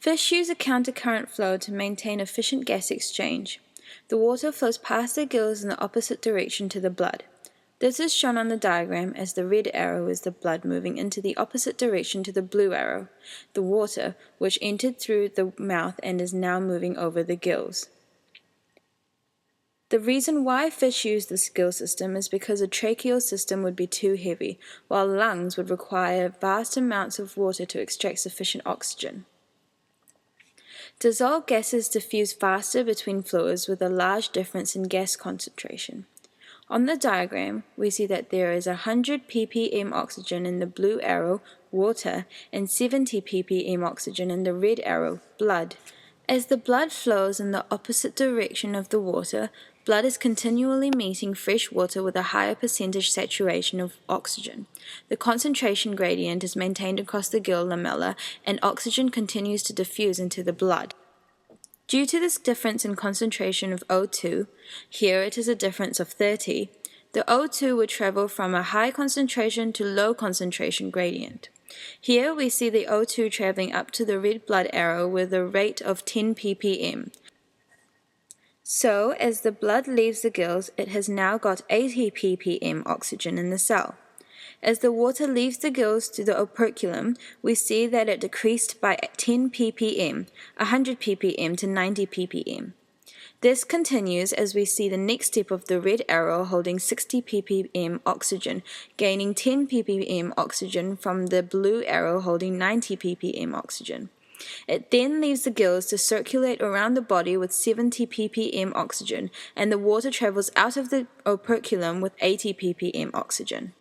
Fish use a countercurrent flow to maintain efficient gas exchange. The water flows past their gills in the opposite direction to the blood. This is shown on the diagram as the red arrow is the blood moving into the opposite direction to the blue arrow, the water, which entered through the mouth and is now moving over the gills. The reason why fish use this gill system is because a tracheal system would be too heavy, while lungs would require vast amounts of water to extract sufficient oxygen. Dissolved gases diffuse faster between fluids with a large difference in gas concentration. On the diagram, we see that there is 100 ppm oxygen in the blue arrow, water, and 70 ppm oxygen in the red arrow, blood. As the blood flows in the opposite direction of the water, blood is continually meeting fresh water with a higher percentage saturation of oxygen. The concentration gradient is maintained across the gill lamella, and oxygen continues to diffuse into the blood. Due to this difference in concentration of O2, here it is a difference of 30, the O2 would travel from a high concentration to low concentration gradient. Here we see the O2 traveling up to the red blood arrow with a rate of 10 ppm. So, as the blood leaves the gills, it has now got 80 ppm oxygen in the cell. As the water leaves the gills to the operculum, we see that it decreased by 10 ppm, 100 ppm to 90 ppm. This continues as we see the next step of the red arrow holding 60 ppm oxygen, gaining 10 ppm oxygen from the blue arrow holding 90 ppm oxygen. It then leaves the gills to circulate around the body with 70 ppm oxygen, and the water travels out of the operculum with 80 ppm oxygen.